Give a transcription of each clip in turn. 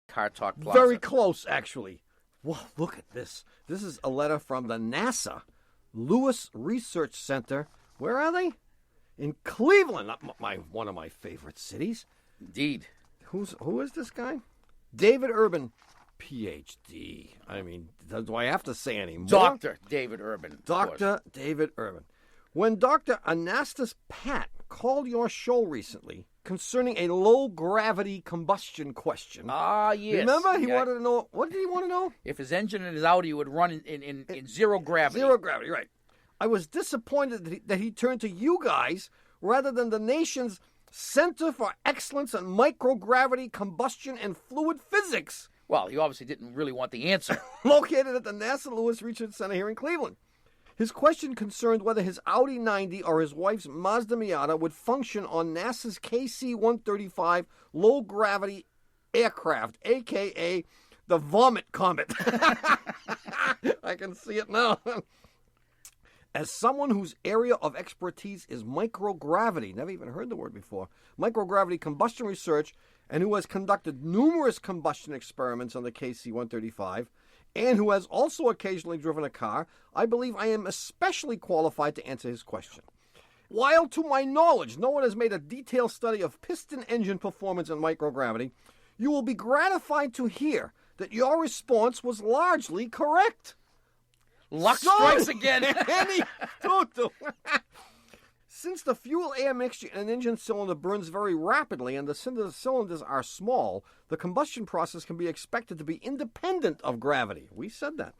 Car Talk Plaza. Very close, actually. Whoa, look at this. This is a letter from the NASA Lewis Research Center. Where are they? In Cleveland, one of my favorite cities. Indeed. Who is this guy? David Urban, Ph.D. I mean, do I have to say any more? Dr. David Urban. Dr. David Urban. When Dr. Anastas Pat called your show recently concerning a low-gravity combustion question. Ah, yes. Remember? He wanted to know. What did he want to know? If his engine and his Audi would run in zero gravity. Zero gravity, right. I was disappointed that he turned to you guys rather than the nation's Center for Excellence in Microgravity Combustion and Fluid Physics. Well, he obviously didn't really want the answer. Located at the NASA Lewis Research Center here in Cleveland. His question concerned whether his Audi 90 or his wife's Mazda Miata would function on NASA's KC-135 low-gravity aircraft, a.k.a. the Vomit Comet. I can see it now. As someone whose area of expertise is microgravity, never even heard the word before, microgravity combustion research, and who has conducted numerous combustion experiments on the KC-135, and who has also occasionally driven a car, I believe I am especially qualified to answer his question. While to my knowledge, no one has made a detailed study of piston engine performance in microgravity, you will be gratified to hear that your response was largely correct. Luck strikes again. Since the fuel air mixture in an engine cylinder burns very rapidly and the cylinders are small, the combustion process can be expected to be independent of gravity. We said that.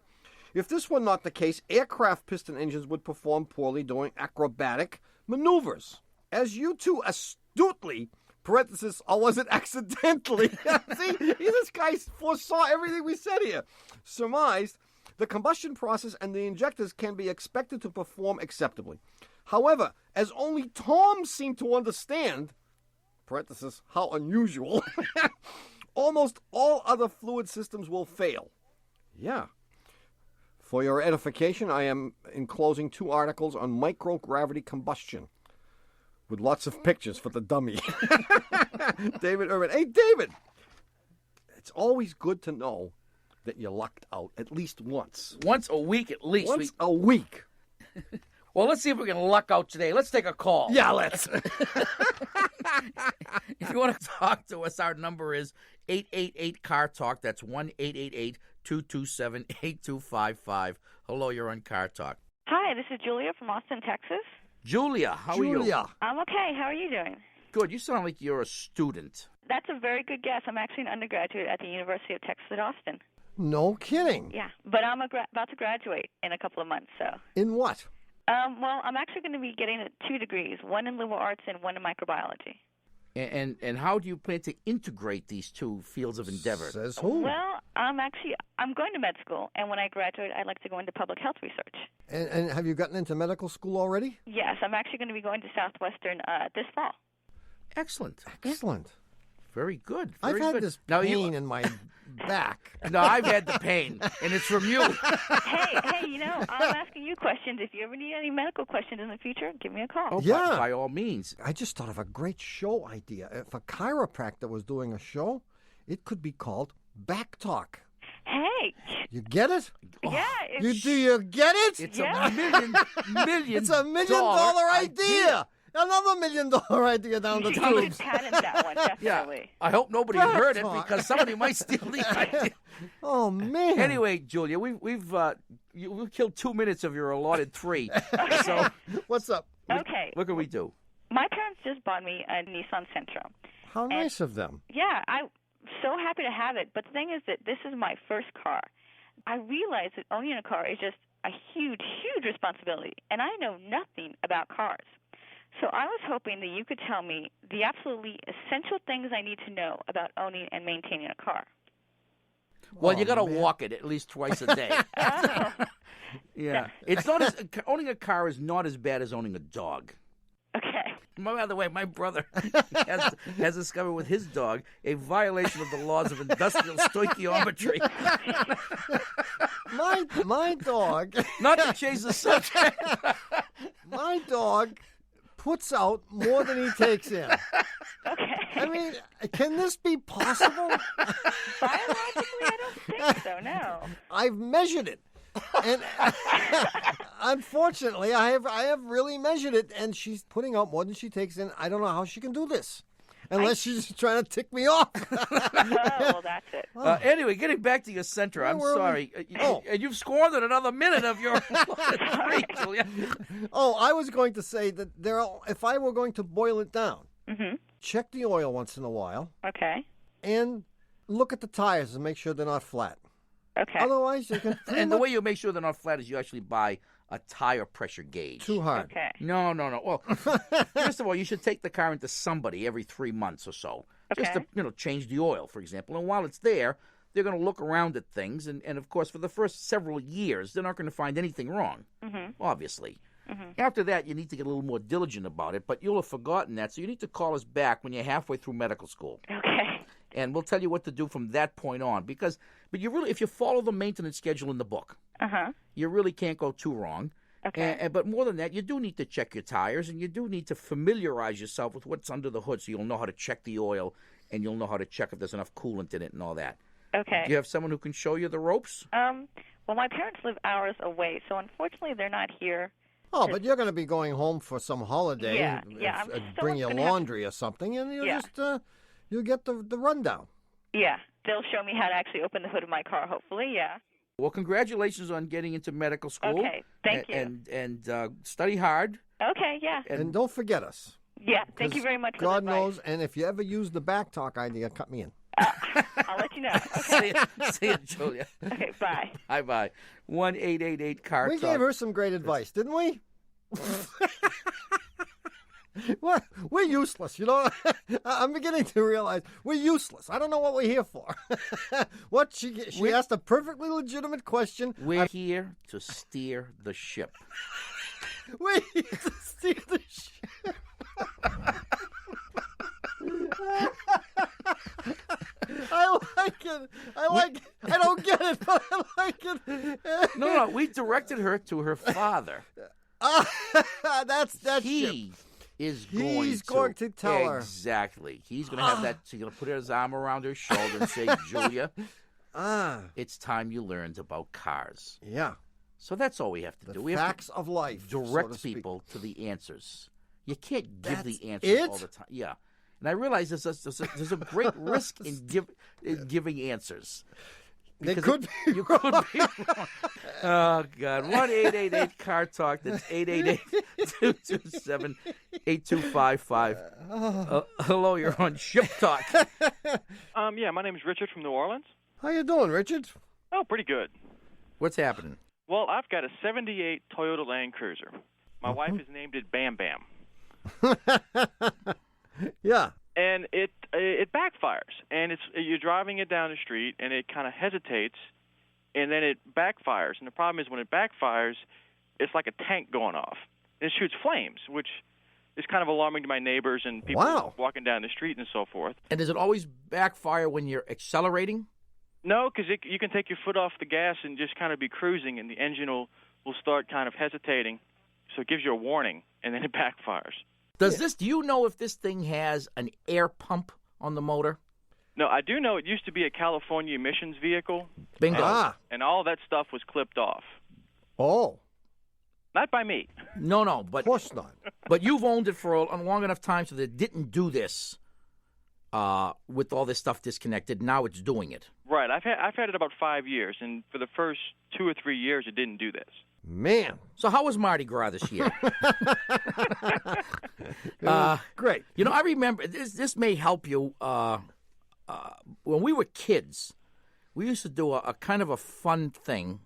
If this were not the case, aircraft piston engines would perform poorly during acrobatic maneuvers. As you two astutely, parenthesis, or was it accidentally? See, this guy foresaw everything we said here. Surmised, the combustion process and the injectors can be expected to perform acceptably. However, as only Tom seemed to understand, parenthesis, how unusual, almost all other fluid systems will fail. Yeah. For your edification, I am enclosing 2 articles on microgravity combustion with lots of pictures for the dummy. David Urban. Hey, David, it's always good to know that you lucked out at least once. Once a week at least. Once a week. Well, let's see if we can luck out today. Let's take a call. Yeah, let's. If you want to talk to us, our number is 888-CAR-TALK. That's 1-888-227-8255. Hello, you're on Car Talk. Hi, this is Julia from Austin, Texas. Julia, how are you? I'm okay. How are you doing? Good. You sound like you're a student. That's a very good guess. I'm actually an undergraduate at the University of Texas at Austin. No kidding. Yeah, but I'm about to graduate in a couple of months. So. In what? Well, I'm actually going to be getting 2 degrees, one in liberal arts and one in microbiology. And how do you plan to integrate these 2 fields of endeavor? Says who? Well, I'm going to med school, and when I graduate, I'd like to go into public health research. And have you gotten into medical school already? Yes, I'm actually going to be going to Southwestern this fall. Excellent. Excellent. Very good. I've had this pain in my back. No, I've had the pain, and it's from you. Hey, I'm asking you questions. If you ever need any medical questions in the future, give me a call. Oh, yeah. By all means. I just thought of a great show idea. If a chiropractor was doing a show, it could be called Back Talk. Hey. You get it? Yeah. Do you get it? It's Yeah. a million It's $1 million idea. Another $1 million idea down the You tubes. should patent that one, definitely. I hope nobody Back heard it Talk. because somebody might steal the idea. Oh, man. Anyway, Julia, we've killed 2 minutes of your allotted 3. So What's up? Okay. what can we do? My parents just bought me a Nissan Sentra. How nice of them. Yeah, I'm so happy to have it. But the thing is that this is my first car. I realize that owning a car is just a huge, huge responsibility, and I know nothing about cars. So I was hoping that you could tell me the absolutely essential things I need to know about owning and maintaining a car. Well, you got to man. walk it at least twice a day. Yeah. It's not owning a car is not as bad as owning a dog. Okay. By the way, my brother has discovered with his dog a violation of the laws of industrial stoichiometry. My dog. Not to change the subject. My dog puts out more than he takes in. Okay. I mean, can this be possible? Violation I've measured it. And unfortunately, I have really measured it, and she's putting out more than she takes in. I don't know how she can do this. Unless she's trying to tick me off. Well, that's it. Anyway, getting back to your center, I'm sorry. And you've squandered another minute of your free, Julia. Oh, I was going to say that if I were going to boil it down, check the oil once in a while. Okay. And look at the tires and make sure they're not flat. Okay. Otherwise, you can... And the way you make sure they're not flat is you actually buy a tire pressure gauge. Too hard. Okay. No. Well, first of all, you should take the car into somebody every 3 months or so. Just to change the oil, for example. And while it's there, they're going to look around at things. And of course, for the first several years, they're not going to find anything wrong, obviously. After that, you need to get a little more diligent about it. But you'll have forgotten that, so you need to call us back when you're halfway through medical school. Okay. And we'll tell you what to do from that point on. But you really, if you follow the maintenance schedule in the book, you really can't go too wrong. Okay. But more than that, you do need to check your tires, and you do need to familiarize yourself with what's under the hood so you'll know how to check the oil, and you'll know how to check if there's enough coolant in it and all that. Okay. Do you have someone who can show you the ropes? Well, my parents live hours away, so unfortunately they're not here. Oh, but you're going to be going home for some holiday. Yeah. Bring your laundry or something, and you'll get the rundown. Yeah. They'll show me how to actually open the hood of my car, hopefully, yeah. Well, congratulations on getting into medical school. Okay, thank you. And study hard. Okay, yeah. And don't forget us. Yeah, thank you very much for God the advice. knows, and if you ever use the back talk idea, cut me in. I'll let you know. Okay. See you, Julia. Okay, bye. Bye-bye. 1-888-CAR-TALK. We gave her some great advice, didn't we? Well, we're useless, I'm beginning to realize we're useless. I don't know what we're here for. She asked a perfectly legitimate question. We're here to steer the ship. We're here to steer the ship. I like it. I don't get it, but I like it. No, we directed her to her father. That's He's going to tell her. Exactly. He's going to have that. He's going to put his arm around her shoulder and say, Julia, it's time you learned about cars. Yeah. So that's all we have to do. We facts have to of life. direct people to the answers. You can't give the answers all the time. Yeah. And I realize there's a great risk in giving answers. You could be wrong. Oh, God. 1-888-CAR-TALK. That's 888-227-8255. Hello, you're on Ship Talk. Yeah, my name is Richard from New Orleans. How you doing, Richard? Oh, pretty good. What's happening? Well, I've got a 78 Toyota Land Cruiser. My wife has named it Bam Bam. Yeah. And it backfires, and you're driving it down the street, and it kind of hesitates, and then it backfires. And the problem is when it backfires, it's like a tank going off. It shoots flames, which is kind of alarming to my neighbors and people walking down the street and so forth. And does it always backfire when you're accelerating? No, because you can take your foot off the gas and just kind of be cruising, and the engine will start kind of hesitating. So it gives you a warning, and then it backfires. Do you know if this thing has an air pump on the motor? No, I do know it used to be a California emissions vehicle. Bingo. And all that stuff was clipped off. Oh. Not by me. No, but... Of course not. But you've owned it for a long enough time so that it didn't do this with all this stuff disconnected. Now it's doing it. Right. I've had it about 5 years, and for the first 2 or 3 years, it didn't do this. Man. So how was Mardi Gras this year? Great. I remember, this may help you. When we were kids, we used to do a kind of a fun thing.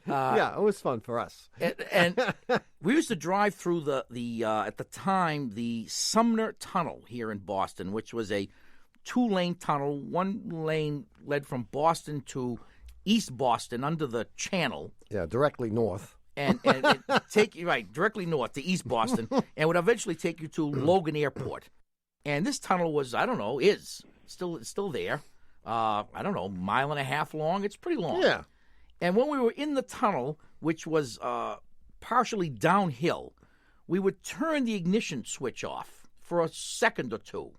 Yeah, it was fun for us. And we used to drive through the at the time, the Sumner Tunnel here in Boston, which was a 2-lane tunnel. One lane led from Boston to East Boston under the channel. Yeah, directly north. And it take you directly north to East Boston, and would eventually take you to Logan Airport. And this tunnel was, I don't know, is still there. I don't know, mile and a half long. It's pretty long. Yeah. And when we were in the tunnel, which was partially downhill, we would turn the ignition switch off for a second or two,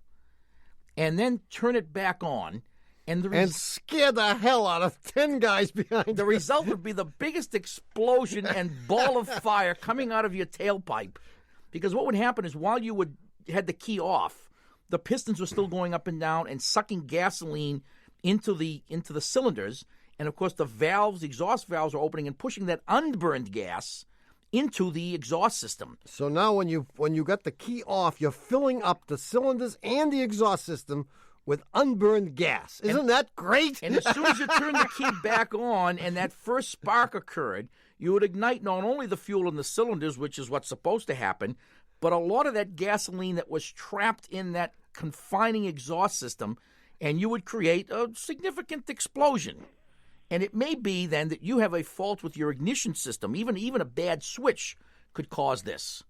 and then turn it back on. and scare the hell out of 10 guys behind the you. result would be the biggest explosion and ball of fire coming out of your tailpipe. Because what would happen is while you had the key off, the pistons were still going up and down and sucking gasoline into the cylinders. And, of course, the exhaust valves are opening and pushing that unburned gas into the exhaust system. So now when you got the key off, you're filling up the cylinders and the exhaust system with unburned gas. Isn't that great? And as soon as you turn the key back on and that first spark occurred, you would ignite not only the fuel in the cylinders, which is what's supposed to happen, but a lot of that gasoline that was trapped in that confining exhaust system, and you would create a significant explosion. And it may be then that you have a fault with your ignition system. Even a bad switch could cause this.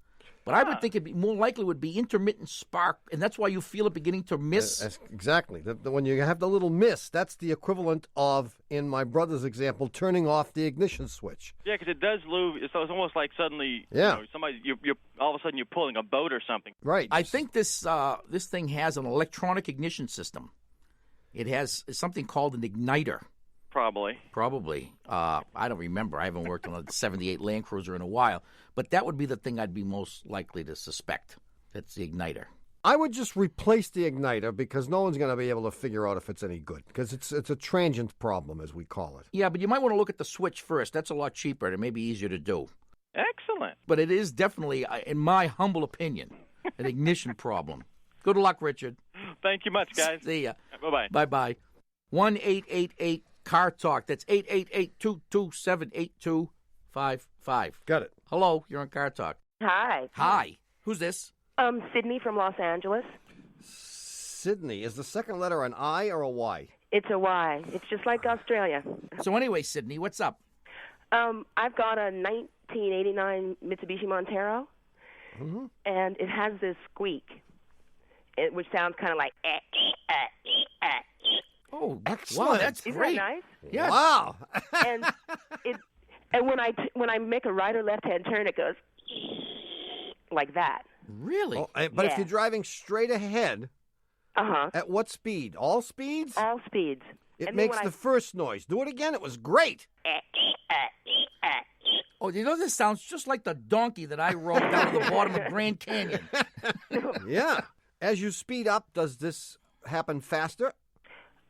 But I would think it'd be more likely would be intermittent spark, and that's why you feel it beginning to miss. Exactly. When you have the little miss, that's the equivalent of, in my brother's example, turning off the ignition switch. Yeah, because it does lose. It's almost like suddenly, Yeah. You're all of a sudden you're pulling a boat or something. Right. I think this thing has an electronic ignition system. It has something called an igniter. Probably. I don't remember. I haven't worked on a 78 Land Cruiser in a while. But that would be the thing I'd be most likely to suspect. That's the igniter. I would just replace the igniter because no one's going to be able to figure out if it's any good because it's a transient problem, as we call it. Yeah, but you might want to look at the switch first. That's a lot cheaper and it may be easier to do. Excellent. But it is definitely, in my humble opinion, an ignition problem. Good luck, Richard. Thank you much, guys. See ya. Bye-bye. Bye-bye. 1-888-CAR-TALK. That's 888-227-8255. Got it. Hello, you're on Car Talk. Hi. Hi. Who's this? Sydney from Los Angeles. Sydney. Is the second letter an I or a Y? It's a Y. It's just like Australia. So anyway, Sydney, what's up? I've got a 1989 Mitsubishi Montero, and it has this squeak, which sounds kind of like Oh, excellent. Wow, that's Isn't great. that nice? Yeah. Wow. And when I make a right or left hand turn, it goes like that. Really? Oh, but if Yeah. you're driving straight ahead, Uh-huh. at what speed? All speeds? All speeds. It And then makes when the first noise. Do it again. It was great. Oh, you know, this sounds just like the donkey that I rode down to the bottom of Grand Canyon. Yeah. As you speed up, does this happen faster?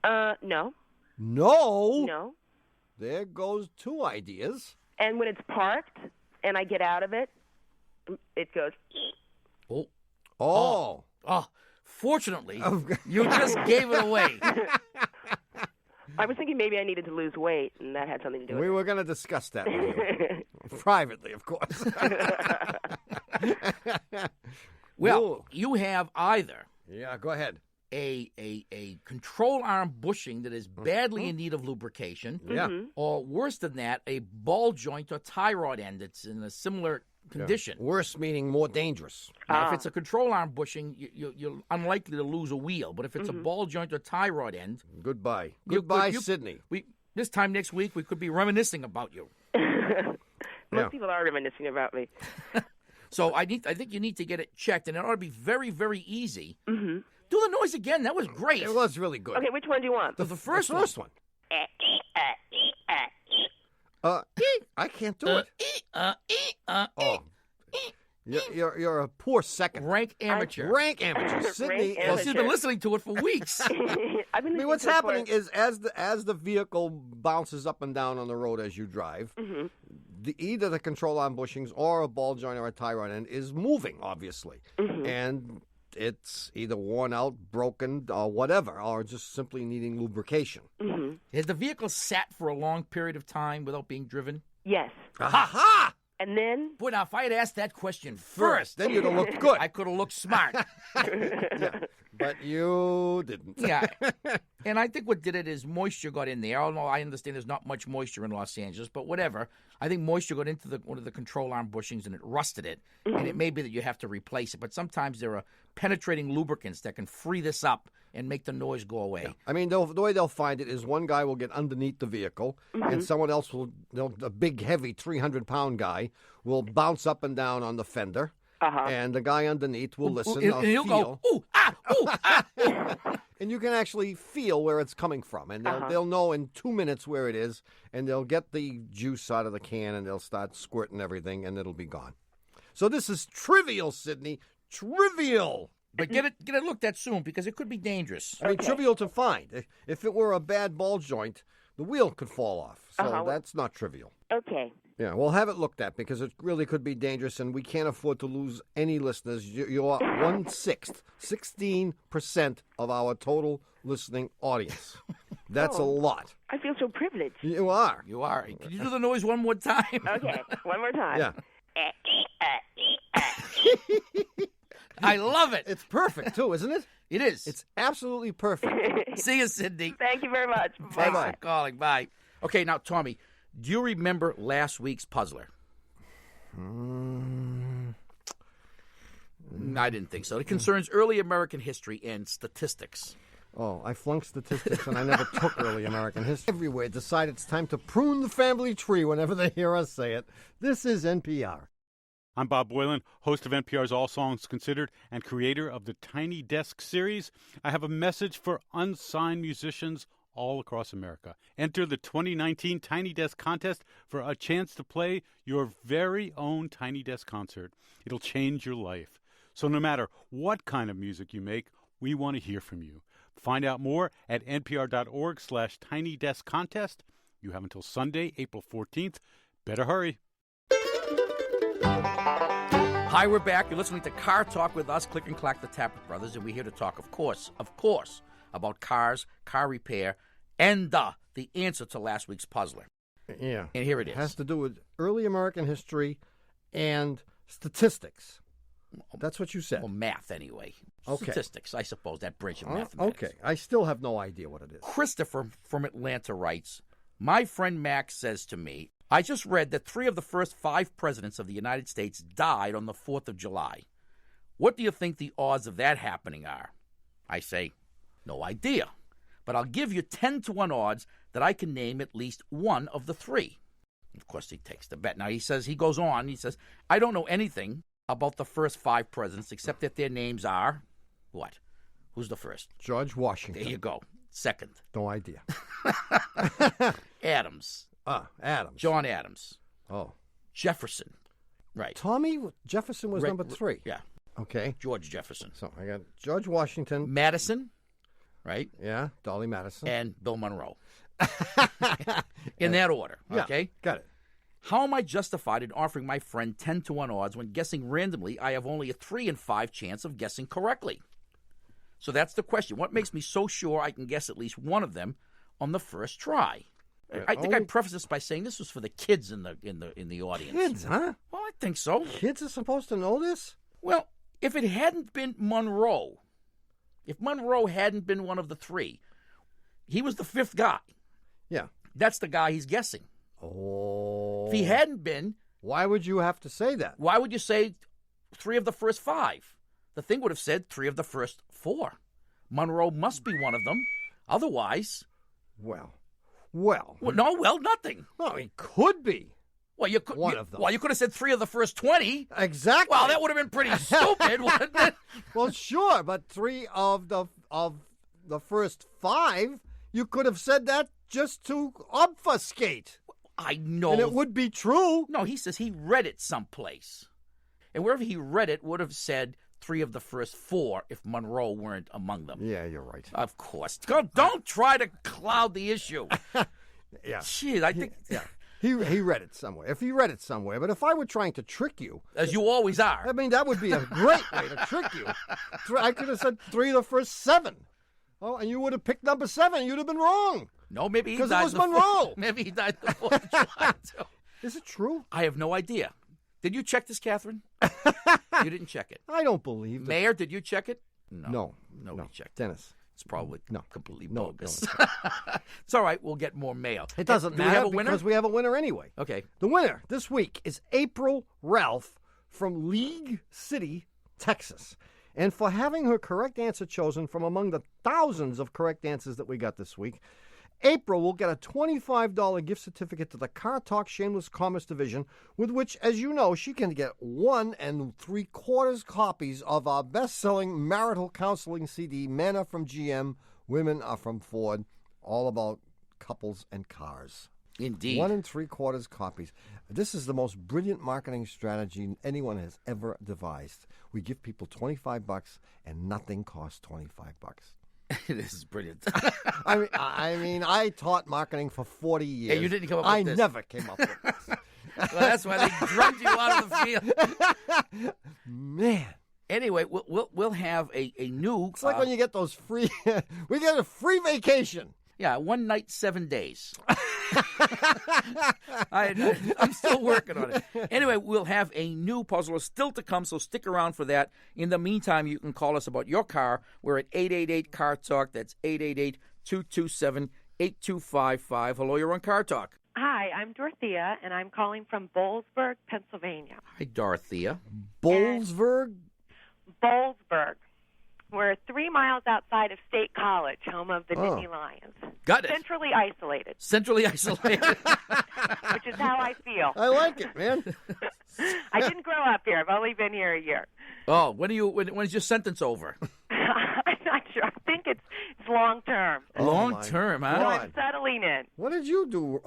No. No. No. There goes two ideas. And when it's parked and I get out of it, it goes. Oh. Oh. Oh, fortunately, Oh. you just gave it away. I was thinking maybe I needed to lose weight, and that had something to do with We it. were going to discuss that with you. Privately, of course. Well, Ooh. you have either Yeah, go ahead. a control arm bushing that is badly in need of lubrication, Yeah. or worse than that, a ball joint or tie rod end that's in a similar condition. Worse meaning more dangerous. Now, if it's a control arm bushing, you're unlikely to lose a wheel. But if it's a ball joint or tie rod end, Goodbye. You Goodbye, could- Sydney. this time next week we could be reminiscing about you. Most people are reminiscing about me. So I think you need to get it checked, and it ought to be very, very easy. Mm-hmm. Do the noise again. That was great. It was really good. Okay, which one do you want? The first one. one. I can't do it. Oh. You're a poor second. Rank amateur. Rank amateur. Sydney. Rank Well, she's been amateur. listening to it for weeks. I've been I mean, listening what's to it happening for- is as the vehicle bounces up and down on the road as you drive, either the control arm bushings or a ball joint or a tie rod end is moving, obviously, and it's either worn out, broken, or whatever, or just simply needing lubrication. Has the vehicle sat for a long period of time without being driven? Yes. Ha! And then Boy, now if I had asked that question First, then you'd have looked good. I could have looked smart. Yeah, but you didn't. Yeah. And I think what did it is moisture got in there. Although I understand there's not much moisture in Los Angeles, but whatever. I think moisture got into one of the control arm bushings and it rusted it. And it may be that you have to replace it. But sometimes there are penetrating lubricants that can free this up and make the noise go away. I mean, the way they'll find it is one guy will get underneath the vehicle, and someone else a big, heavy 300-pound guy will bounce up and down on the fender, and the guy underneath will listen. And he'll feel. go, ooh, ah, ooh, ah. And you can actually feel where it's coming from. And they'll know in 2 minutes where it is, and they'll get the juice out of the can, and they'll start squirting everything, and it'll be gone. So this is trivial, Sydney. Trivial. But get it looked at soon, because it could be dangerous. I mean, trivial to find. If it were a bad ball joint, the wheel could fall off. So that's not trivial. Okay. Yeah, we'll have it looked at because it really could be dangerous, and we can't afford to lose any listeners. You're 1/6, 16% of our total listening audience. That's a lot. I feel so privileged. You are. You are. Can you do the noise one more time? Okay, one more time. Yeah. I love it. It's perfect, too, isn't it? It is. It's absolutely perfect. See you, Cindy. Thank you very much. Thanks for calling. Bye. Okay, now, Tommy, do you remember last week's puzzler? I didn't think so. It concerns early American history and statistics. Oh, I flunked statistics, and I never took early American history. Everywhere decide it's time to prune the family tree whenever they hear us say it. This is NPR. I'm Bob Boylan, host of NPR's All Songs Considered and creator of the Tiny Desk series. I have a message for unsigned musicians all across America. Enter the 2019 Tiny Desk contest for a chance to play your very own Tiny Desk concert. It'll change your life. So no matter what kind of music you make, we want to hear from you. Find out more at npr.org/tinydeskcontest. You have until Sunday, April 14th. Better hurry. Hi, we're back. You're listening to Car Talk with us, Click and Clack the Tapper Brothers, and we're here to talk, of course, about cars, car repair, and the answer to last week's puzzler. Yeah. And here it is. It has to do with early American history and statistics. That's what you said. Well, math, anyway. Okay. Statistics, I suppose, that branch of mathematics. Okay. I still have no idea what it is. Christopher from Atlanta writes, my friend Max says to me, I just read that 3 of the first 5 presidents of the United States died on the 4th of July. What do you think the odds of that happening are? I say, no idea. But I'll give you 10-1 odds that I can name at least one of the 3. Of course, he takes the bet. Now, he goes on, he says, I don't know anything about the first 5 presidents except that their names are, what? Who's the first? George Washington. There you go. Second. No idea. Adams. Adams. John Adams. Oh. Jefferson. Right. Tommy Jefferson was number 3. Yeah. Okay. George Jefferson. So I got George Washington. Madison. Right. Yeah. Dolly Madison. And Bill Monroe. In that order. Okay. Yeah, got it. How am I justified in offering my friend 10-1 odds when guessing randomly I have only a 3 in 5 chance of guessing correctly? So that's the question. What makes me so sure I can guess at least one of them on the first try? I think I preface this by saying this was for the kids in the audience. Kids, huh? Well, I think so. Kids are supposed to know this? Well, if it hadn't been Monroe, if Monroe hadn't been one of the 3, he was the 5th guy. Yeah. That's the guy he's guessing. Oh. If he hadn't been... Why would you have to say that? Why would you say 3 of the first 5? The thing would have said 3 of the first 4. Monroe must be one of them. Otherwise... Well, nothing. Well, he could be. Well, you could one of them. Well, you could have said 3 of the first 20. Exactly. Well, that would have been pretty stupid, wouldn't it? Well, sure, but 3 of the first 5, you could have said that just to obfuscate. I know. And it would be true. No, he says he read it someplace. And wherever he read it would have said 3 of the first 4 if Monroe weren't among them. Yeah, you're right. Of course. Don't try to cloud the issue. Yeah. Jeez, I think... Yeah. He read it somewhere. If he read it somewhere. But if I were trying to trick you... As you always are. I mean, that would be a great way to trick you. I could have said 3 of the first 7. Oh, and you would have picked number 7. You'd have been wrong. No, maybe he died. Because it was Monroe. Maybe he died the 4th of July, too. Is it true? I have no idea. Did you check this, Catherine? You didn't check it. I don't believe it. Mayor, did you check it? No. Nobody checked it. Dennis. It's probably completely No, bogus. It's all right. We'll get more mail. It doesn't Do matter we have a winner? because we have a winner anyway. Okay. The winner this week is April Ralph from League City, Texas. And for having her correct answer chosen from among the thousands of correct answers that we got this week, April will get a $25 gift certificate to the Car Talk Shameless Commerce Division, with which, as you know, she can get 1 3/4 copies of our best-selling marital counseling CD, Men Are From GM, Women Are From Ford, all about couples and cars. Indeed. 1 3/4 copies. This is the most brilliant marketing strategy anyone has ever devised. We give people $25 and nothing costs $25. This is brilliant. I mean, I taught marketing for 40 years. Yeah, you didn't come up with this. I never came up with this. Well, that's why they drummed you out of the field. Man. Anyway, we'll have a new. It's like when you get those free. We get a free vacation. Yeah, 1 night, 7 days. I'm still working on it. Anyway, we'll have a new puzzler still to come, so stick around for that. In the meantime, you can call us about your car. We're at 888-CAR-TALK. That's 888-227-8255. Hello, you're on Car Talk. Hi, I'm Dorothea, and I'm calling from Boalsburg, Pennsylvania. Hi, Dorothea. Boalsburg? Boalsburg. We're 3 miles outside of State College, home of the Nittany Lions. Got it. Centrally isolated. Centrally isolated. Which is how I feel. I like it, man. I didn't grow up here. I've only been here a year. Oh, when is your sentence over? I'm not sure. I think it's long term. Long term, huh? So I'm settling in. What did you do?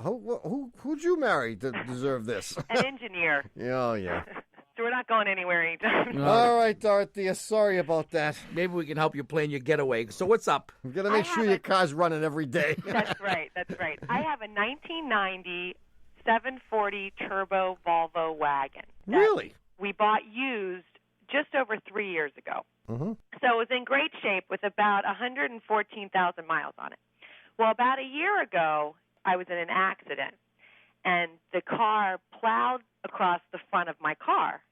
Who'd you marry to deserve this? An engineer. Oh, yeah. So we're not going anywhere anytime. All right, Dorothea. Sorry about that. Maybe we can help you plan your getaway. So what's up? We've got to make sure your car's running every day. That's right. I have a 1990 740 turbo Volvo wagon. Really? We bought used just over 3 years ago. Mm-hmm. So it was in great shape with about 114,000 miles on it. Well, about a year ago, I was in an accident, and the car plowed across the front of my car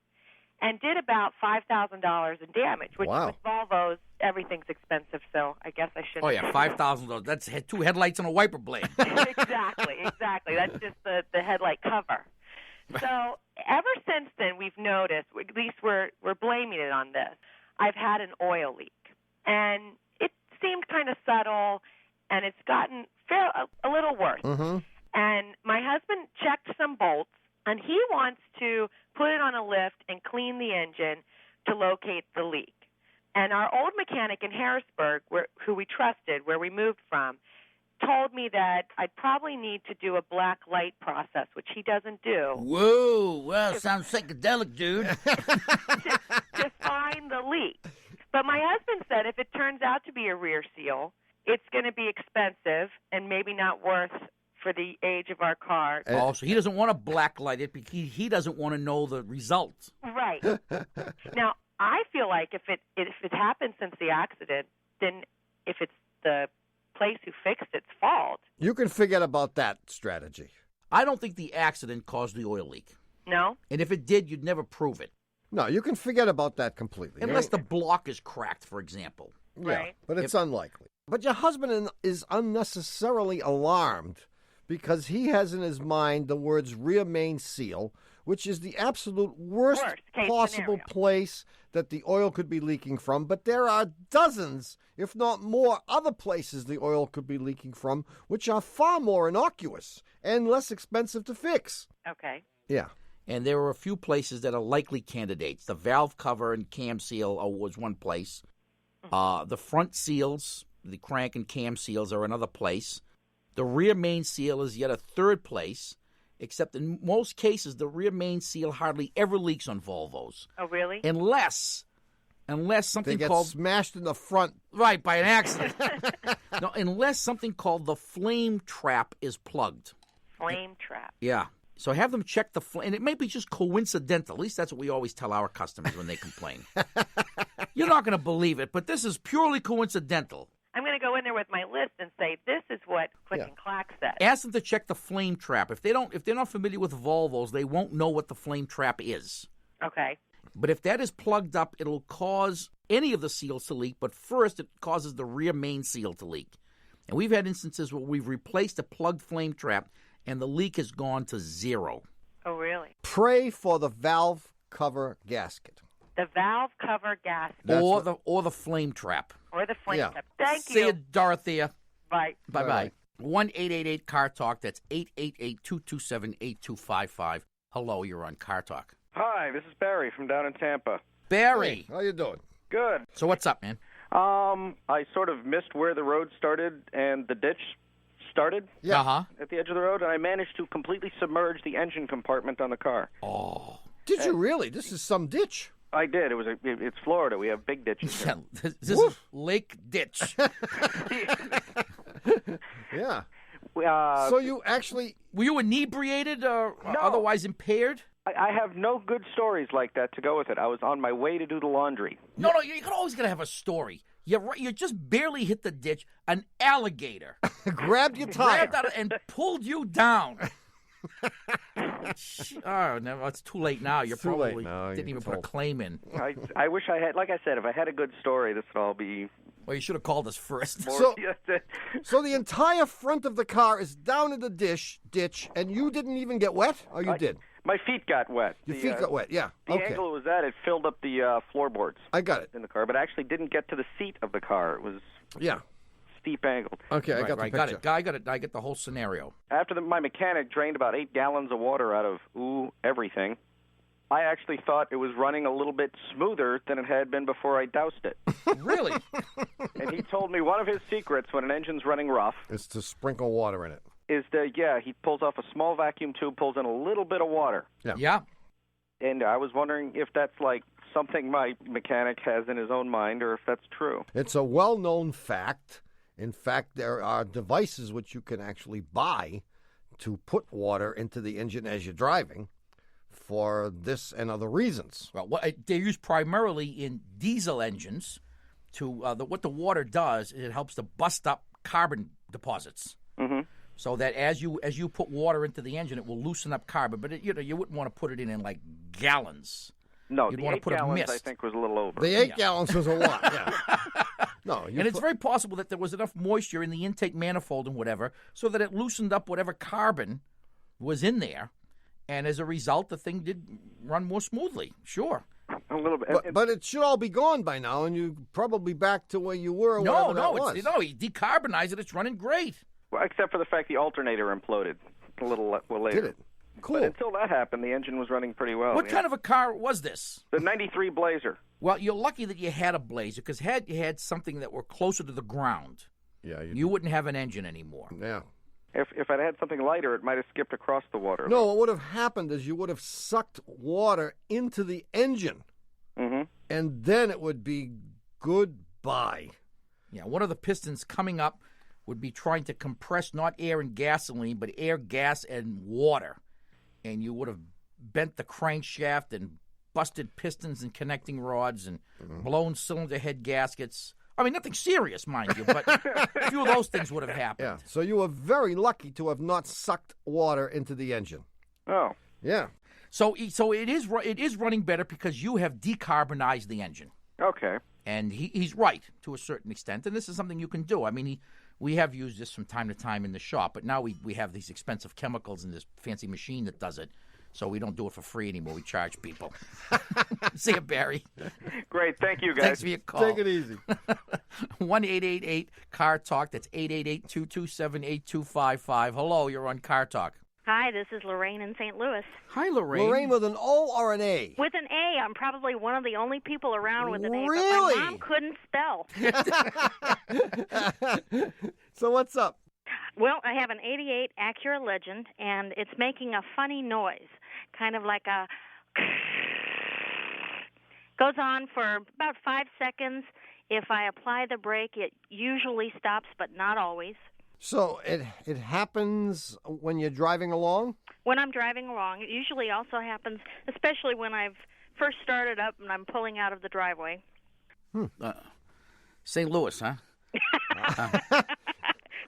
and did about $5,000 in damage, which Wow. with Volvos, everything's expensive, so I guess I shouldn't. Oh, yeah, $5,000. That's 2 headlights and a wiper blade. Exactly. That's just the headlight cover. So ever since then, we've noticed, at least we're blaming it on this, I've had an oil leak. And it seemed kind of subtle, and it's gotten a little worse. Mm-hmm. And my husband checked some bolts, and he wants to put it on a lift and clean the engine to locate the leak. And our old mechanic in Harrisburg, who we trusted, where we moved from, told me that I'd probably need to do a blacklight process, which he doesn't do. Whoa, well, sounds psychedelic, dude. to find the leak. But my husband said if it turns out to be a rear seal, it's going to be expensive and maybe not worth for the age of our car. Oh, so he doesn't want to blacklight it because he doesn't want to know the results. Right. Now, I feel like if it happened since the accident, then if it's the place who fixed its fault. You can forget about that strategy. I don't think the accident caused the oil leak. No? And if it did, you'd never prove it. No, you can forget about that completely. Unless the block is cracked, for example. Yeah, Right. but it's unlikely. But your husband is unnecessarily alarmed because he has in his mind the words rear main seal, which is the absolute worst case possible scenario. place that the oil could be leaking from. But there are dozens, if not more, other places the oil could be leaking from, which are far more innocuous and less expensive to fix. Okay. Yeah. And there are a few places that are likely candidates. The valve cover and cam seal was one place. The front seals, the crank and cam seals, are another place. The rear main seal is yet a third place, except in most cases, the rear main seal hardly ever leaks on Volvos. Oh, really? Unless They something get called... smashed in the front. Right, by an accident. No, unless something called the flame trap is plugged. Flame trap. Yeah. So have them check the flame. And it may be just coincidental. At least that's what we always tell our customers when they complain. You're not going to believe it, but this is purely coincidental. I'm going to go in there with my list and say, this is what Click and Clack said. Ask them to check the flame trap. If they're not familiar with Volvos, they won't know what the flame trap is. Okay. But if that is plugged up, it'll cause any of the seals to leak, but first it causes the rear main seal to leak. And we've had instances where we've replaced a plugged flame trap and the leak has gone to zero. Oh, really? Pray for the valve cover gasket. The valve cover gasket. Or the flame trap. Or the flame Yeah. trap. Thank See you. you, Dorothea. Bye. Bye-bye. 1-888-CAR-TALK. That's 888-227-8255. Hello, you're on Car Talk. Hi, this is Barry from down in Tampa. Barry. Hey, how you doing? Good. So what's up, man? I sort of missed where the road started and the ditch started Uh-huh. at the edge of the road, and I managed to completely submerge the engine compartment on the car. Oh. Did you really? This is some ditch. I did. It's Florida. We have big ditches here. This is Lake Ditch. Yeah. So you actually... Were you inebriated or No. otherwise impaired? I have no good stories like that to go with it. I was on my way to do the laundry. No, you're always going to have a story. You just barely hit the ditch. An alligator grabbed your tire. grabbed out and pulled you down. Oh, no, it's too late now. You probably didn't even put a claim in. I wish I had, like I said, if I had a good story, this would all be... Well, you should have called us first. So the entire front of the car is down in the ditch, and you didn't even get wet? Or you did? My feet got wet. Your feet got wet, yeah. The angle it was at, it filled up the floorboards. I got it. In the car, but I actually didn't get to the seat of the car. It was steep angled. Okay, I got the picture. I got it. I get the whole scenario. After my mechanic drained about 8 gallons of water out of everything, I actually thought it was running a little bit smoother than it had been before I doused it. Really? And he told me one of his secrets when an engine's running rough is to sprinkle water in it. Is that, he pulls off a small vacuum tube, pulls in a little bit of water. Yeah. And I was wondering if that's like something my mechanic has in his own mind or if that's true. It's a well-known fact. In fact, there are devices which you can actually buy to put water into the engine as you're driving for this and other reasons. Well, they're used primarily in diesel engines. What the water does is it helps to bust up carbon deposits. Mm-hmm. So that as you put water into the engine, it will loosen up carbon. But you wouldn't want to put it in like gallons. No, you'd the want 8 to put gallons a mist. I think was a little over. The 8 gallons was a lot. Yeah. No, and it's very possible that there was enough moisture in the intake manifold and whatever, so that it loosened up whatever carbon was in there, and as a result, the thing did run more smoothly. Sure. A little bit. But it should all be gone by now, and you're probably back to where you were. No, you decarbonized it. It's running great. Well, except for the fact the alternator imploded a little later. Did it? Cool. But until that happened, the engine was running pretty well. What kind of a car was this? The 93 Blazer. Well, you're lucky that you had a Blazer, because had you had something that were closer to the ground, you wouldn't have an engine anymore. Yeah. If I'd had something lighter, it might have skipped across the water. No, what would have happened is you would have sucked water into the engine, and then it would be goodbye. Yeah, one of the pistons coming up would be trying to compress not air and gasoline, but air, gas, and water. And you would have bent the crankshaft and busted pistons and connecting rods and blown cylinder head gaskets. I mean, nothing serious, mind you, but a few of those things would have happened. Yeah, so you were very lucky to have not sucked water into the engine. Oh. Yeah. So it is running better because you have decarbonized the engine. Okay. And he's right to a certain extent, and this is something you can do. I mean, we have used this from time to time in the shop, but now we have these expensive chemicals and this fancy machine that does it, so we don't do it for free anymore. We charge people. See you, Barry. Great. Thank you, guys. Thanks for your call. Take it easy. 1-888-CAR-TALK. That's 888-227-8255. Hello, you're on Car Talk. Hi, this is Laraine in St. Louis. Hi, Laraine. Laraine with an O or an A? With an A. I'm probably one of the only people around with an A. Really? But my mom couldn't spell. So what's up? Well, I have an 88 Acura Legend, and it's making a funny noise, kind of like a... Goes on for about 5 seconds. If I apply the brake, it usually stops, but not always. So it happens when you're driving along? When I'm driving along. It usually also happens, especially when I've first started up and I'm pulling out of the driveway. St. Louis, huh?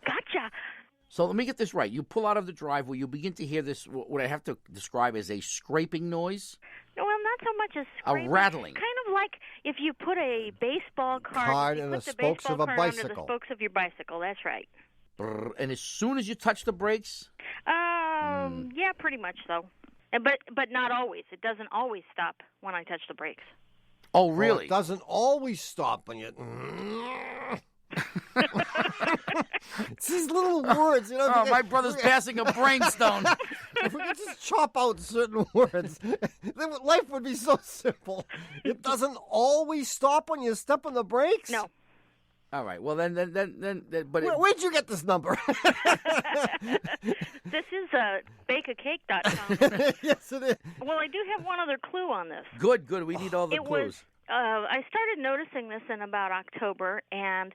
Gotcha. So let me get this right. You pull out of the driveway, you begin to hear this, what I have to describe as a scraping noise? Well, not so much as scraping. A rattling. Kind of like if you put a baseball card in the put spokes of a under bicycle. the spokes of your bicycle. That's right. And as soon as you touch the brakes? Yeah, pretty much so. But not always. It doesn't always stop when I touch the brakes. Oh, really? Well, it doesn't always stop when you... It's these little words, Oh, my brother's passing a brainstorm. If we could just chop out certain words, then life would be so simple. It doesn't always stop when you step on the brakes? No. All right. Well, then but Where'd you get this number? This is bakeacake.com. Yes, it is. Well, I do have one other clue on this. Good. We need all the It clues. was, I started noticing this in about October, and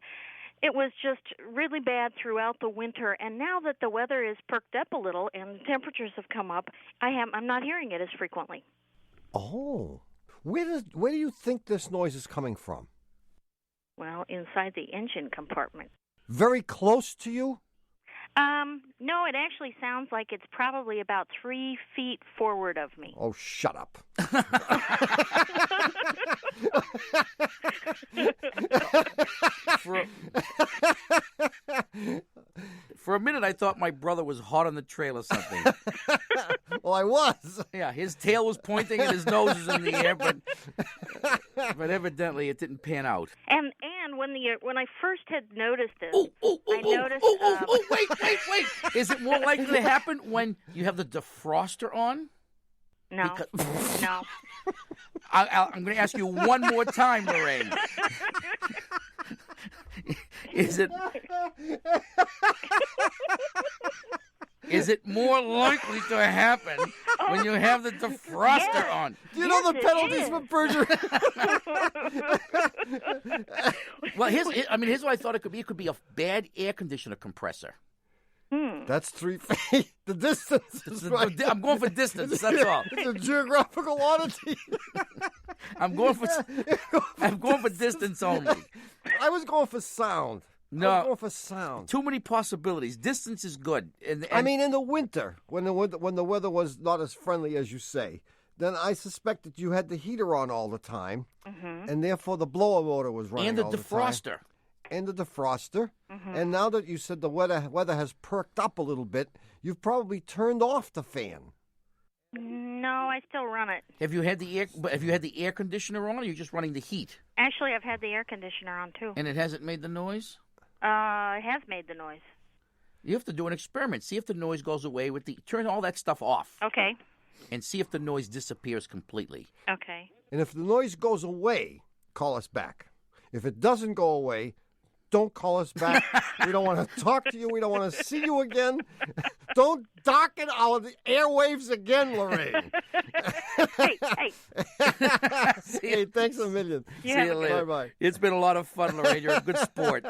it was just really bad throughout the winter. And now that the weather is perked up a little and temperatures have come up, I'm not hearing it as frequently. Oh. Where do you think this noise is coming from? Well, inside the engine compartment. Very close to you? No, it actually sounds like it's probably about 3 feet forward of me. Oh, shut up. For a minute, I thought my brother was hot on the trail or something. Well, I was. Yeah, his tail was pointing and his nose was in the air, but evidently it didn't pan out. And when I first had noticed this, I noticed. Wait! Is it more likely to happen when you have the defroster on? No, no. I'm going to ask you one more time, Laraine. Is it more likely to happen when you have the defroster on? Do you know the penalties for perjury? Well, here's what I thought it could be. It could be a bad air conditioner compressor. That's 3 feet. The distance is right. I'm going for distance, that's all. It's a geographical oddity. I'm going for distance only. I was going for sound. No. I was going for sound. Too many possibilities. Distance is good. And I mean, in the winter, when the weather was not as friendly as you say, then I suspect that you had the heater on all the time, and therefore the blower motor was running and the all defroster. the time. And the defroster. And now that you said the weather has perked up a little bit, you've probably turned off the fan. No, I still run it. Have you had the air conditioner on, or you're just running the heat? Actually, I've had the air conditioner on too. And it hasn't made the noise? It has made the noise. You have to do an experiment. See if the noise goes away turn all that stuff off. Okay. And see if the noise disappears completely. Okay. And if the noise goes away, call us back. If it doesn't go away, don't call us back. We don't want to talk to you. We don't want to see you again. Don't darken our airwaves again, Laraine. Hey. Hey, thanks a million. See you later. Bye-bye. It's been a lot of fun, Laraine. You're a good sport.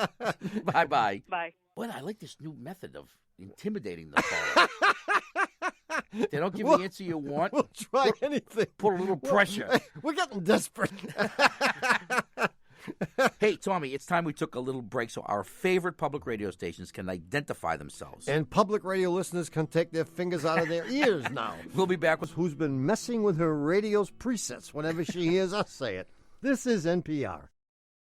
Bye-bye. Bye. Well, I like this new method of intimidating the caller. They don't give the answer you want. We'll try anything. Put a little pressure. We're getting desperate. Hey, Tommy, it's time we took a little break so our favorite public radio stations can identify themselves. And public radio listeners can take their fingers out of their ears now. We'll be back with who's been messing with her radio's presets whenever she hears us say it. This is NPR.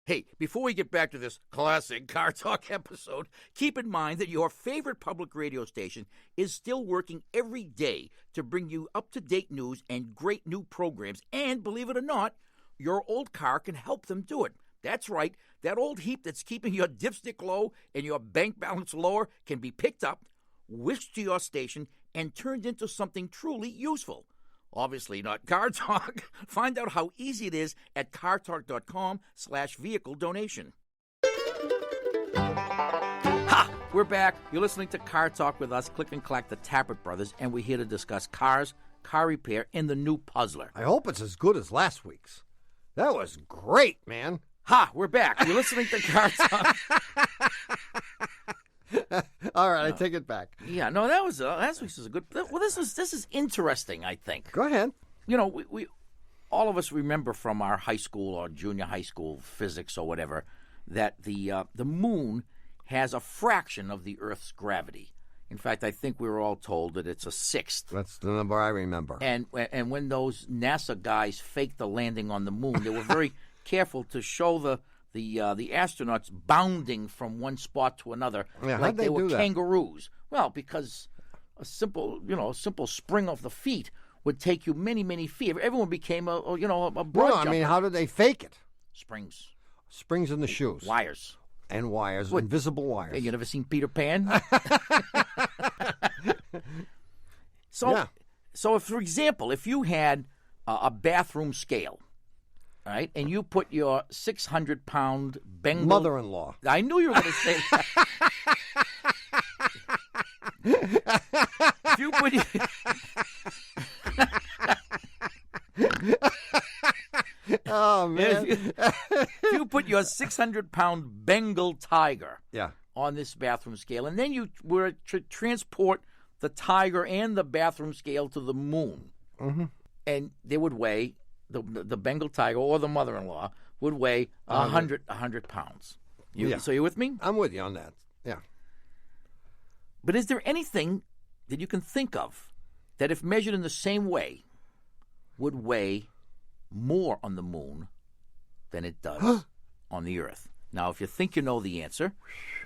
Hey, before we get back to this classic Car Talk episode, keep in mind that your favorite public radio station is still working every day to bring you up-to-date news and great new programs. And believe it or not, your old car can help them do it. That's right. That old heap that's keeping your dipstick low and your bank balance lower can be picked up, whisked to your station, and turned into something truly useful. Obviously not Car Talk. Find out how easy it is at cartalk.com/vehicle donation. Ha! We're back. You're listening to Car Talk with us, Click and Clack, the Tappert Brothers, and we're here to discuss cars, car repair, and the new Puzzler. I hope it's as good as last week's. That was great, man. Ha! We're back. You're listening to Car Talk. All right, I take it back. Yeah, no, that was last week's was a good. Well, this is interesting. I think. Go ahead. You know, we all of us remember from our high school or junior high school physics or whatever that the moon has a fraction of the Earth's gravity. In fact, I think we were all told that it's a sixth. That's the number I remember. And when those NASA guys faked the landing on the moon, they were very careful to show the astronauts bounding from one spot to another like they were kangaroos. Well, because a simple spring of the feet would take you many, many feet. Everyone became a broad jumper. I mean, how did they fake it? Springs in the shoes. Wires. And wires, invisible wires. Hey, you never seen Peter Pan? So, if, for example, if you had a bathroom scale, right, and you put your 600-pound Bengal... Mother-in-law. I knew you were going to say that. If you put... Oh, man. If you put your 600-pound Bengal tiger Yeah. on this bathroom scale, and then you were to transport the tiger and the bathroom scale to the moon, and they would weigh, the Bengal tiger or the mother-in-law would weigh 100 pounds. So you with me? I'm with you on that. Yeah. But is there anything that you can think of that, if measured in the same way, would weigh more on the moon than it does on the Earth? Now, if you think you know the answer,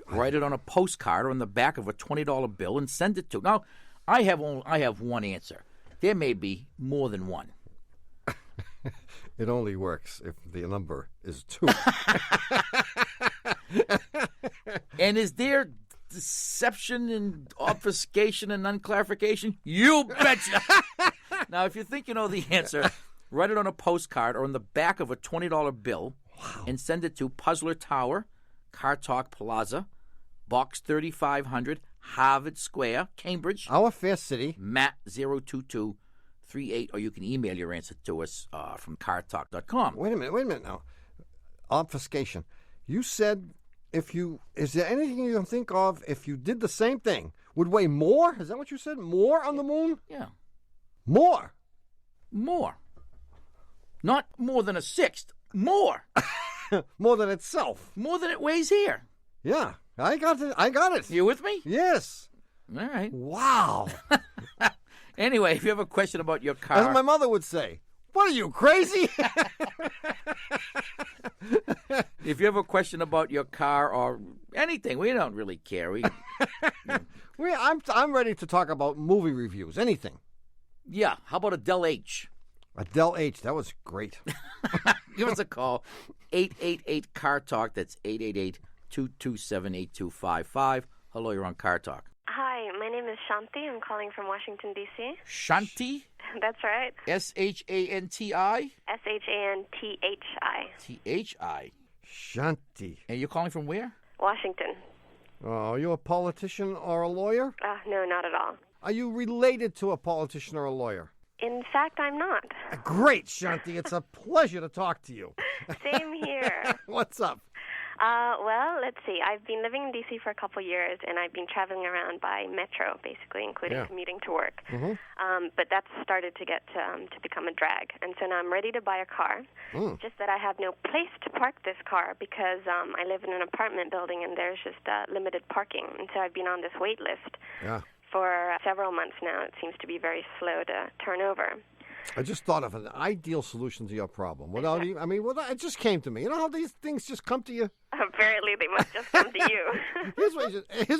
write it on a postcard or on the back of a $20 bill and send it to. Now, I have one answer. There may be more than one. It only works if the number is 2. And is there deception and obfuscation and unclarification? You betcha. Now, if you think you know the answer, write it on a postcard or on the back of a $20 bill and send it to Puzzler Tower, Car Talk Plaza, Box 3500, Harvard Square, Cambridge. Our fair city. Matt 02238, or you can email your answer to us from cartalk.com. Wait a minute now. Obfuscation. You said is there anything you can think of if you did the same thing would weigh more? Is that what you said? More on the moon? Yeah. More. Not more than a sixth. More. More than itself. More than it weighs here. Yeah. I got it. You with me? Yes. All right. Wow. Anyway, if you have a question about your car... As my mother would say, what are you, crazy? If you have a question about your car or anything, we don't really care. I'm ready to talk about movie reviews, anything. Yeah, how about a Del H? A Del H, that was great. Give us a call, 888-CAR-TALK. That's 888-227-8255. Hello, you're on Car Talk. Hi, my name is Shanti. I'm calling from Washington, D.C. Shanti? That's right. S-H-A-N-T-I? S-H-A-N-T-H-I. T-H-I. Shanti. And you're calling from where? Washington. Are you a politician or a lawyer? No, not at all. Are you related to a politician or a lawyer? In fact, I'm not. Great, Shanti. It's a pleasure to talk to you. Same here. What's up? Well, let's see. I've been living in D.C. for a couple years, and I've been traveling around by metro, basically, including commuting to work. But that's started to get to become a drag. And so now I'm ready to buy a car, just that I have no place to park this car because I live in an apartment building, and there's just limited parking. And so I've been on this wait list for several months now. It seems to be very slow to turn over. I just thought of an ideal solution to your problem. It just came to me. You know how these things just come to you? Apparently, they must just come to you. Here's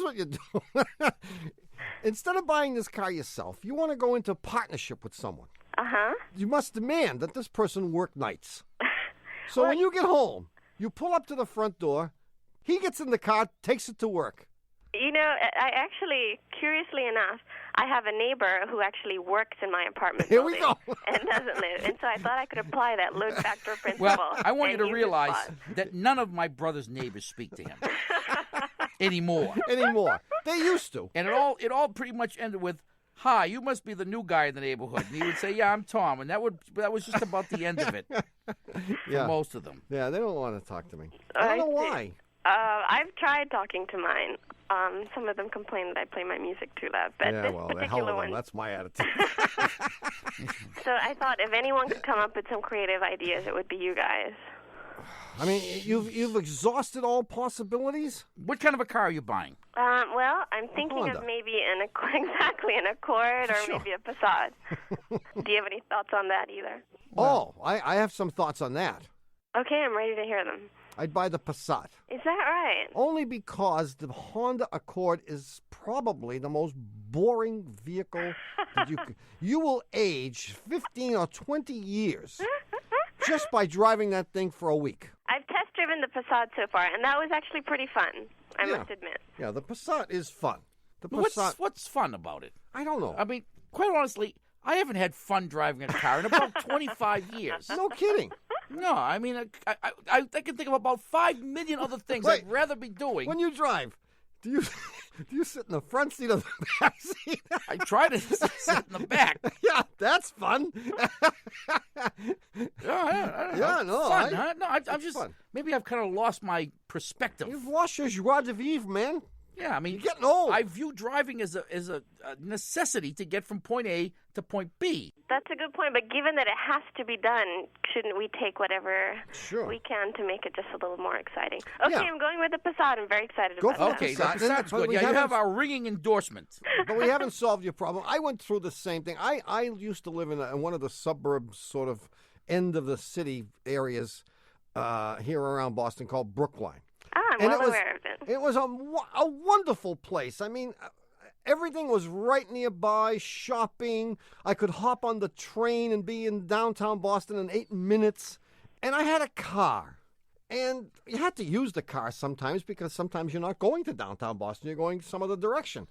what you do. Instead of buying this car yourself, you want to go into partnership with someone. You must demand that this person work nights. So when you get home, you pull up to the front door, he gets in the car, takes it to work. You know, I actually, curiously enough, I have a neighbor who actually works in my apartment building. Here we go. And doesn't live. And so I thought I could apply that load factor principle. Well, I want you to realize that none of my brother's neighbors speak to him anymore. They used to. And it all pretty much ended with, "Hi, you must be the new guy in the neighborhood." And he would say, "Yeah, I'm Tom." And that was just about the end of it for most of them. Yeah, they don't want to talk to me. I don't know why. I've tried talking to mine. Some of them complain that I play my music too loud. But this particular one, that's my attitude. So I thought if anyone could come up with some creative ideas, it would be you guys. I mean, you've exhausted all possibilities? What kind of a car are you buying? Well, I'm thinking of maybe an Accord or maybe a Passat. Do you have any thoughts on that either? Oh, I have some thoughts on that. Okay, I'm ready to hear them. I'd buy the Passat. Is that right? Only because the Honda Accord is probably the most boring vehicle that you will age 15 or 20 years just by driving that thing for a week. I've test driven the Passat so far, and that was actually pretty fun, I must admit. Yeah, the Passat is fun. The Passat, What's fun about it? I don't know. I mean, quite honestly, I haven't had fun driving a car in about 25 years. No kidding. No, I mean, I can think of about 5 million other things I'd rather be doing. When you drive, do you sit in the front seat or the back seat? I try to sit in the back. Yeah, that's fun. Fun, huh? No, I'm just fun. Maybe I've kind of lost my perspective. You've lost your joie de vivre, man. Yeah, I mean, you're getting old. I view driving as a necessity to get from point A to point B. That's a good point, but given that it has to be done, shouldn't we take whatever we can to make it just a little more exciting? Okay, I'm going with the Passat. I'm very excited about that. Okay, the Passat's good. Yeah, you have our ringing endorsement. But we haven't solved your problem. I went through the same thing. I used to live in one of the suburbs, sort of end of the city areas here around Boston called Brookline. I'm well aware of it. It was a wonderful place. I mean, everything was right nearby, shopping. I could hop on the train and be in downtown Boston in 8 minutes. And I had a car. And you had to use the car sometimes because sometimes you're not going to downtown Boston. You're going some other direction.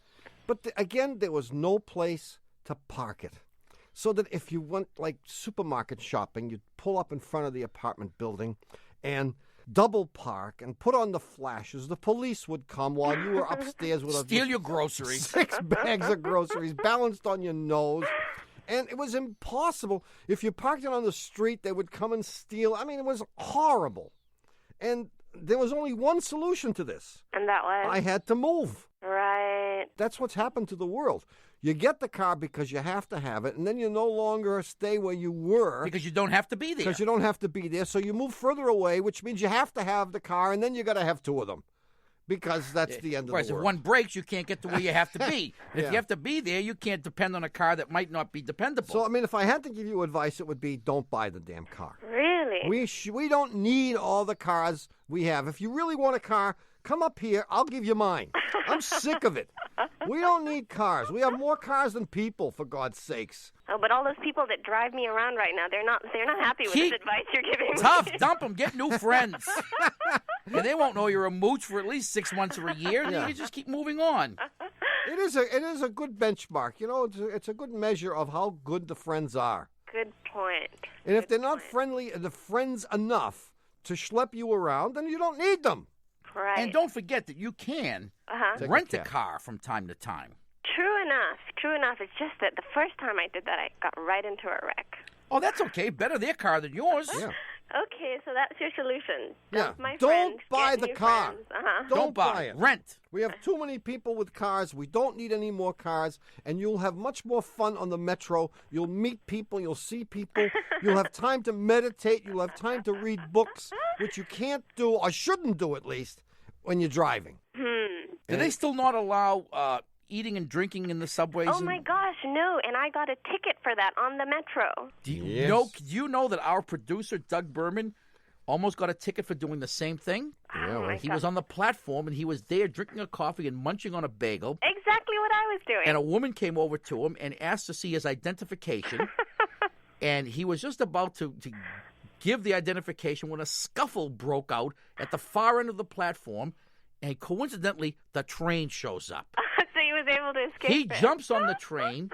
But again, there was no place to park it. So that if you went like supermarket shopping, you'd pull up in front of the apartment building and double park and put on the flashes. The police would come while you were upstairs with steal your groceries. 6 bags of groceries balanced on your nose. And it was impossible. If you parked it on the street, they would come and steal. I mean, it was horrible. And there was only one solution to this. And that was? I had to move. Right. That's what's happened to the world. You get the car because you have to have it, and then you no longer stay where you were. Because you don't have to be there. Because you don't have to be there, so you move further away, which means you have to have the car, and then you got to have 2 of them. Because that's the end of the world. If one breaks, you can't get to where you have to be. And if you have to be there, you can't depend on a car that might not be dependable. So, I mean, if I had to give you advice, it would be don't buy the damn car. Really? We don't need all the cars we have. If you really want a car, come up here. I'll give you mine. I'm sick of it. We don't need cars. We have more cars than people, for God's sakes. Oh, but all those people that drive me around right now, they're not happy with this advice you're giving me. Tough. Dump them. Get new friends. And they won't know you're a mooch for at least 6 months or a year. And you just keep moving on. It is a good benchmark. You know, it's a good measure of how good the friends are. Good point. And if they're not friendly, the friends enough to schlep you around, then you don't need them. Right. And don't forget that you can rent a car from time to time. True enough. It's just that the first time I did that, I got right into a wreck. Oh, that's okay. Better their car than yours. Yeah. Okay, so that's your solution. Don't buy the car. Don't buy it. Rent. We have too many people with cars. We don't need any more cars. And you'll have much more fun on the metro. You'll meet people. You'll see people. You'll have time to meditate. You'll have time to read books, which you can't do, or shouldn't do at least, when you're driving. Do they still not allow eating and drinking in the subways? Oh, my gosh, no. And I got a ticket for that on the metro. Do you know that our producer, Doug Berman, almost got a ticket for doing the same thing? Yeah, he was on the platform, and he was there drinking a coffee and munching on a bagel. Exactly what I was doing. And a woman came over to him and asked to see his identification. And he was just about to give the identification when a scuffle broke out at the far end of the platform. And coincidentally, the train shows up. So he was able to escape. He jumps on the train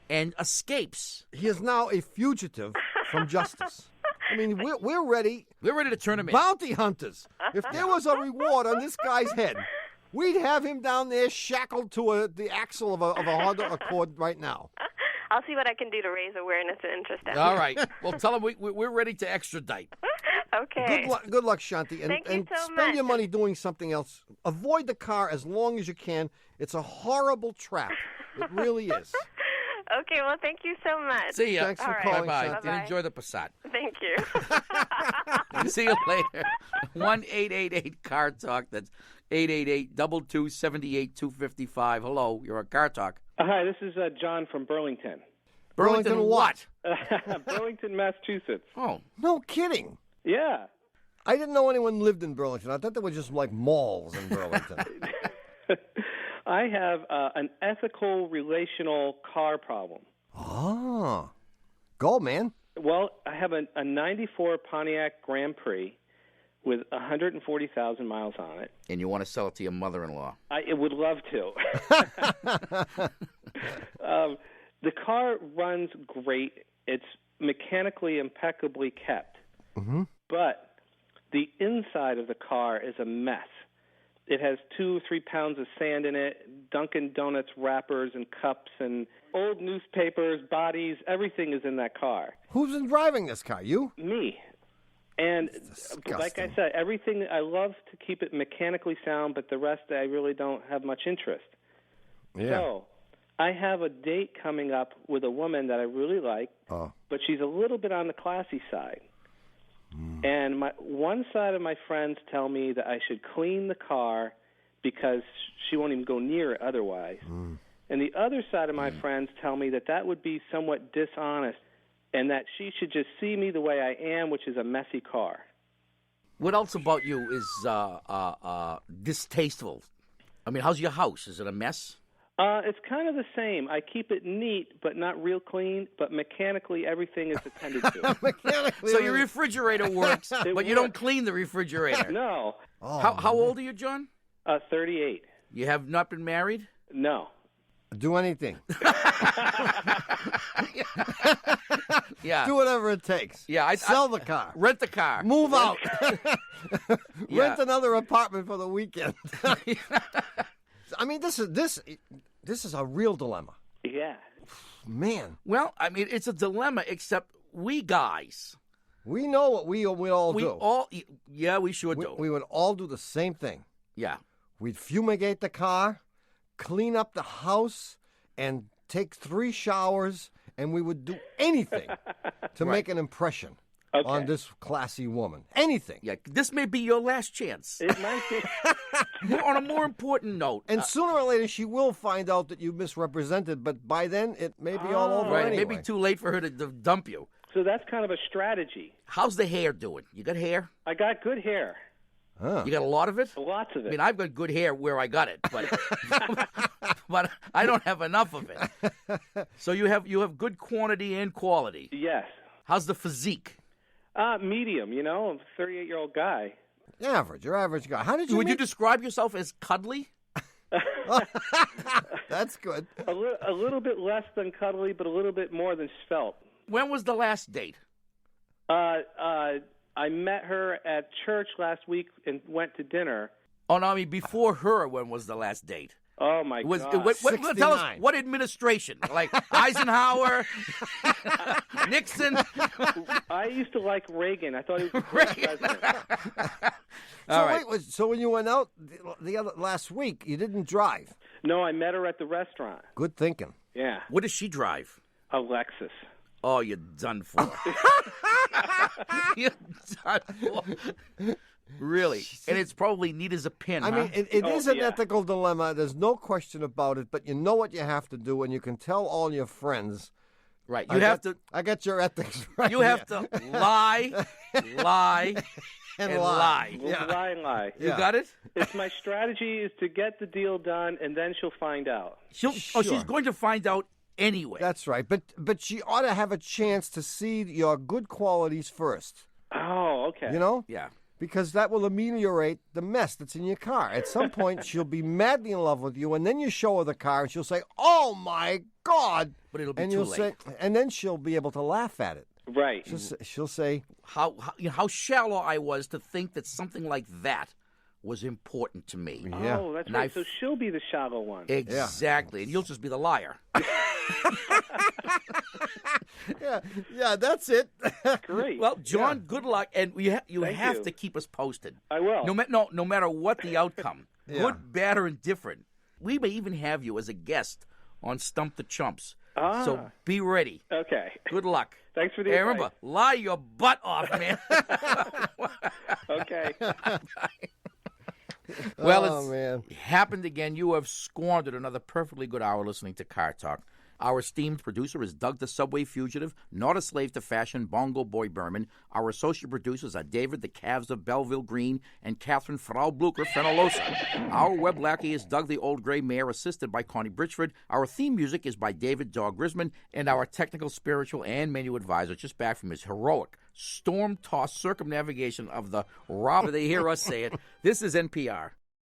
and escapes. He is now a fugitive from justice. I mean, we're ready. We're ready to turn him in. Bounty hunters. If there was a reward on this guy's head, we'd have him down there shackled to the axle of a Honda Accord right now. I'll see what I can do to raise awareness and interest. All right. Well, tell him we're ready to extradite. Okay. Good luck, Shanti. Thank you so spend much. your money doing something else. Avoid the car as long as you can. It's a horrible trap. It really is. Okay, well, thank you so much. See ya. Thanks for calling, Bye-bye. Shanti. And enjoy the Passat. Thank you. See you later. 1-888-CAR TALK. That's 888-227-8255. Hello, you're on Car Talk. Hi, this is John from Burlington. Burlington what? Burlington, Massachusetts. Oh. No kidding. Yeah. I didn't know anyone lived in Burlington. I thought there were just like malls in Burlington. I have an ethical relational car problem. Go, man. Well, I have a 94 Pontiac Grand Prix. with 140,000 miles on it. And you want to sell it to your mother-in-law? I would love to. The car runs great. It's mechanically impeccably kept. Mm-hmm. But the inside of the car is a mess. It has 2 or 3 pounds of sand in it, Dunkin' Donuts wrappers and cups and old newspapers, bodies, everything is in that car. Who's been driving this car? You? Me. And like I said, everything, I love to keep it mechanically sound, but the rest I really don't have much interest. Yeah. So I have a date coming up with a woman that I really like, but she's a little bit on the classy side. And one side of my friends tell me that I should clean the car because she won't even go near it otherwise. And the other side of my friends tell me that that would be somewhat dishonest and that she should just see me the way I am, which is a messy car. What else about you is distasteful? I mean, how's your house? Is it a mess? It's kind of the same. I keep it neat, but not real clean, but mechanically everything is attended to. So your refrigerator works, but you don't clean the refrigerator. No. How old are you, John? 38. You have not been married? No. Do anything. Yeah. Do whatever it takes. Yeah. Sell the car. Rent the car. Move out. Yeah. Rent another apartment for the weekend. I mean, this is a real dilemma. Yeah. Man. Well, I mean, it's a dilemma, except we guys. We know what we all do. Yeah, we sure do. We would all do the same thing. Yeah. We'd fumigate the car, clean up the house, and take 3 showers, and we would do anything to make an impression on this classy woman. Anything. Yeah, this may be your last chance. It might be. On a more important note. And sooner or later, she will find out that you misrepresented, but by then, it may be all over right, anyway. It may be too late for her to dump you. So that's kind of a strategy. How's the hair doing? You got hair? I got good hair. Huh. You got a lot of it? Lots of it. I mean, I've got good hair where I got it, but but I don't have enough of it. So you have good quantity and quality. Yes. How's the physique? Medium, I'm a 38-year-old guy. Average, your average guy. How did you Would you describe yourself as cuddly? That's good. A little bit less than cuddly, but a little bit more than svelte. When was the last date? I met her at church last week and went to dinner. Oh, no, I mean, before her, when was the last date? Oh, my God. Tell us, what administration? Like Eisenhower? Nixon? I used to like Reagan. I thought he was the great president. So when you went out last week, you didn't drive? No, I met her at the restaurant. Good thinking. Yeah. What does she drive? A Lexus. Oh, you're done for. You're done for. Really? And it's probably neat as a pin, I mean, it is an ethical dilemma. There's no question about it, but you know what you have to do, and you can tell all your friends. Right. I got your ethics right. You have to lie, and lie. Yeah. Lie. You got it? It's my strategy is to get the deal done, and then she'll find out. She's going to find out anyway. That's right. But she ought to have a chance to see your good qualities first. Oh, okay. Yeah. Because that will ameliorate the mess that's in your car. At some point, she'll be madly in love with you, and then you show her the car, and she'll say, "Oh my God!" But it'll be and too you'll late. and then she'll be able to laugh at it. Right. She'll say, "How shallow I was to think that something like that was important to me." Yeah. Oh, that's right. So she'll be the shallow one. Exactly, and you'll just be the liar. Yeah, that's it. Great. Well, John, good luck, and you have to keep us posted. I will. No matter what the outcome, good, bad, or indifferent. We may even have you as a guest on Stump the Chumps. So be ready. Okay. Good luck. Thanks for the advice. advice. Remember, lie your butt off, man. Okay. Well, man. It happened again. You have squandered another perfectly good hour listening to Car Talk. Our esteemed producer is Doug the Subway Fugitive, not a slave to fashion, Bongo Boy Berman. Our associate producers are David the Calves of Belleville Green and Catherine Frau Blucher Fenolosa. Our web lackey is Doug the Old Gray Mare, assisted by Connie Bridgeford. Our theme music is by David Dog Grisman, and our technical, spiritual, and menu advisor, just back from his heroic storm-tossed circumnavigation of the Rob. They hear us say it. This is NPR.